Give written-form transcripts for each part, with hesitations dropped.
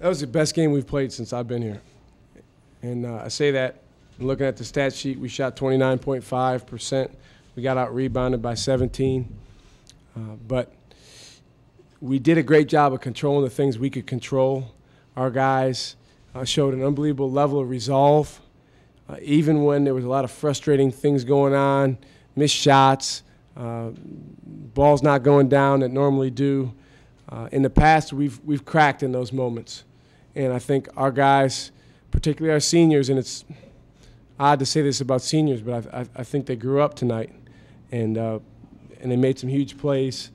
That was the best game we've played since I've been here. And I say that looking at the stat sheet, we shot 29.5%. We got out-rebounded by 17. But we did a great job of controlling the things we could control. Our guys showed an unbelievable level of resolve, even when there was a lot of frustrating things going on, missed shots, balls not going down that normally do. In the past, we've cracked in those moments. And I think our guys, particularly our seniors, and it's odd to say this about seniors, but I think they grew up tonight, and they made some huge plays,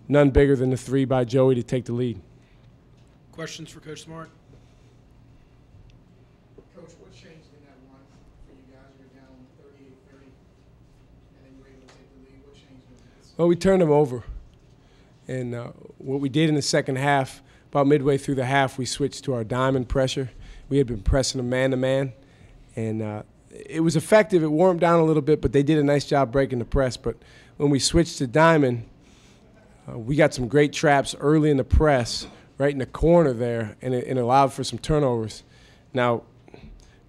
none bigger than the three by Joey to take the lead. Questions for Coach Smart? Coach, what changed in that run for you guys? You were down 38-30, and then you were able to take the lead. What changed in that? Well, we turned them over. And what we did in the second half, about midway through the half, we switched to our diamond pressure. We had been pressing them man-to-man, and it was effective. It warmed down a little bit, but they did a nice job breaking the press. But when we switched to diamond, we got some great traps early in the press, right in the corner there, and it allowed for some turnovers. Now,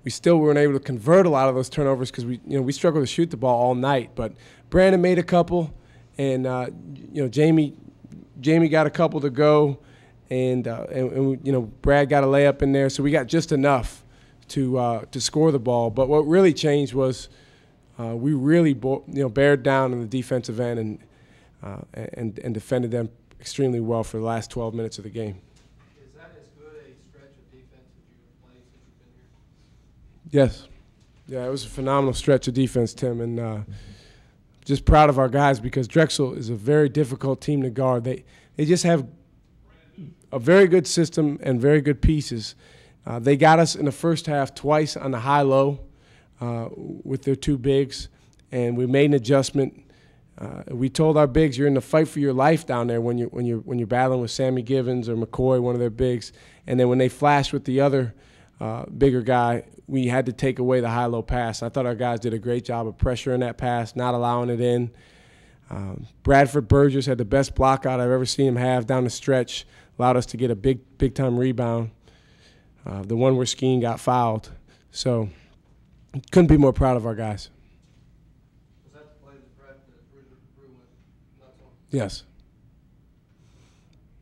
we still weren't able to convert a lot of those turnovers because we struggled to shoot the ball all night. But Brandon made a couple, and Jamie got a couple to go, and Brad got a layup in there, so we got just enough to score the ball. But what really changed was we really bared down in the defensive end and defended them extremely well for the last 12 minutes of the game. Is that as good a stretch of defense as you've played since you've been here? Yes. Yeah, it was a phenomenal stretch of defense, Tim, and just proud of our guys because Drexel is a very difficult team to guard. They just have a very good system and very good pieces. They got us in the first half twice on the high-low with their two bigs, and we made an adjustment. We told our bigs, you're in the fight for your life down there when you're battling with Sammy Givens or McCoy, one of their bigs. And then when they flashed with the other bigger guy, we had to take away the high-low pass. I thought our guys did a great job of pressuring that pass, not allowing it in. Bradford Burgess had the best block out I've ever seen him have down the stretch, allowed us to get a big-time rebound. The one where Skeen got fouled. So couldn't be more proud of our guys. Was that the play that Drew went nuts on? Yes.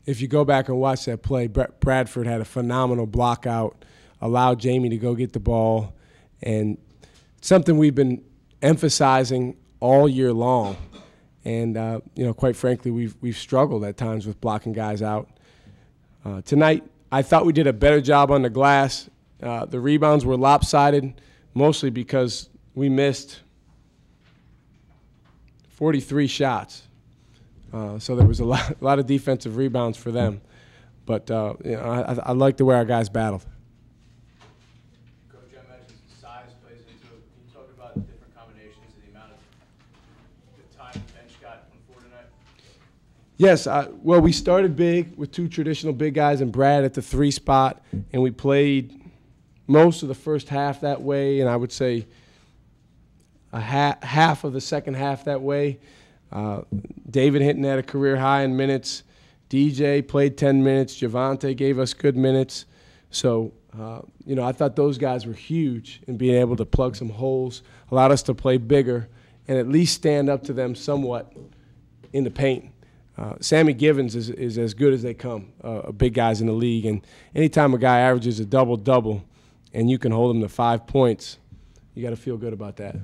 If you go back and watch that play, Bradford had a phenomenal block out, allowed Jamie to go get the ball, and something we've been emphasizing all year long. And quite frankly, we've struggled at times with blocking guys out. Tonight, I thought we did a better job on the glass. The rebounds were lopsided, mostly because we missed 43 shots. So there was a lot of defensive rebounds for them. But I like the way our guys battled. Coach, I mentioned size plays into it. Can you talk about the different combinations and the amount of the time the bench got from floor tonight? Yes, well, we started big with two traditional big guys and Brad at the 3 spot, and we played most of the first half that way, and I would say half of the second half that way. David Hinton had a career high in minutes. DJ played 10 minutes. Javante gave us good minutes. So, I thought those guys were huge in being able to plug some holes, allowed us to play bigger, and at least stand up to them somewhat in the paint. Sammy Givens is as good as they come, big guys in the league. And anytime a guy averages a double-double and you can hold him to 5 points, you got to feel good about that.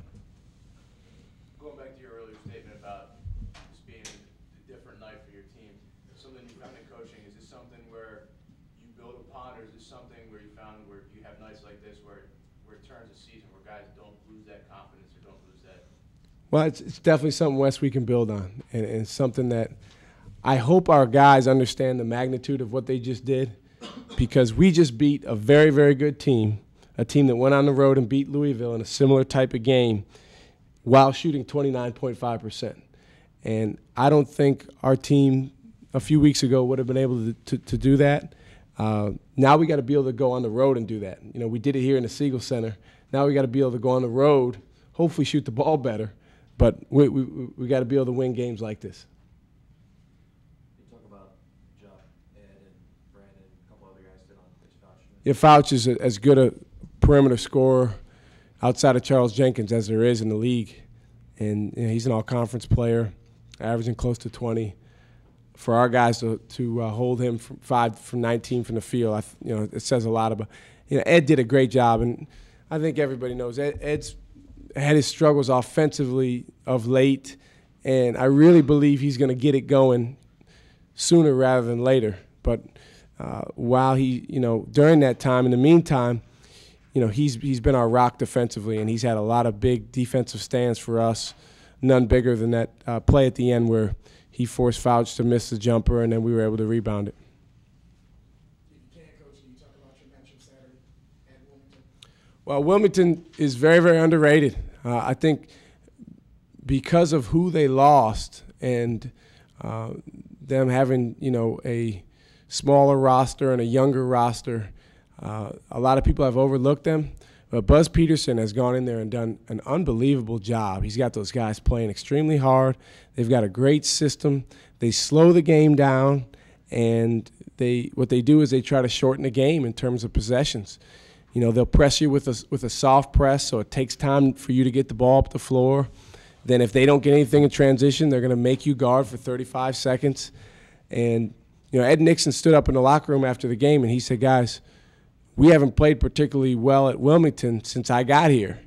Going back to your earlier statement about this being a different night for your team, something you found in coaching, is this something where you build upon, or is this something where you found where you have nights like this where it turns a season where guys don't lose that confidence or don't lose that? Well, it's definitely something, Wes, we can build on, and it's something that I hope our guys understand the magnitude of what they just did, because we just beat a very, very good team, a team that went on the road and beat Louisville in a similar type of game while shooting 29.5%. And I don't think our team a few weeks ago would have been able to do that. Now we got to be able to go on the road and do that. We did it here in the Siegel Center. Now we got to be able to go on the road, hopefully shoot the ball better, but we got to be able to win games like this. Talk about Jeff, Ed, and Brandon, a couple other guys did on pitch Fouch is as good a perimeter scorer outside of Charles Jenkins as there is in the league. And he's an all-conference player, averaging close to 20. For our guys to hold him from 5 from 19 from the field, it says a lot about. Ed did a great job, and I think everybody knows Ed's had his struggles offensively of late, and I really believe he's going to get it going sooner rather than later. But while he, during that time, in the meantime, he's been our rock defensively, and he's had a lot of big defensive stands for us. None bigger than that play at the end where he forced Fouch to miss the jumper, and then we were able to rebound it. If you can, Coach, can you talk about your matchup Saturday at Wilmington? Well, Wilmington is very, very underrated. I think because of who they lost and them having, a smaller roster and a younger roster, a lot of people have overlooked them. But Buzz Peterson has gone in there and done an unbelievable job. He's got those guys playing extremely hard. They've got a great system. They slow the game down, and what they do is they try to shorten the game in terms of possessions. They'll press you with a soft press, so it takes time for you to get the ball up the floor. Then if they don't get anything in transition, they're going to make you guard for 35 seconds. And Ed Nixon stood up in the locker room after the game, and he said, guys, we haven't played particularly well at Wilmington since I got here,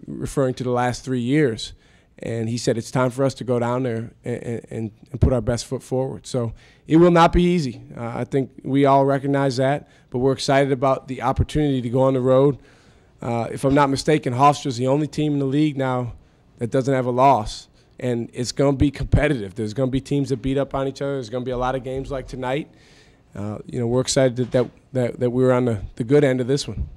referring to the last 3 years. And he said it's time for us to go down there and put our best foot forward. So it will not be easy. I think we all recognize that, but we're excited about the opportunity to go on the road. If I'm not mistaken, Hofstra's the only team in the league now that doesn't have a loss. And it's going to be competitive. There's going to be teams that beat up on each other. There's going to be a lot of games like tonight. We're excited that we were on the good end of this one.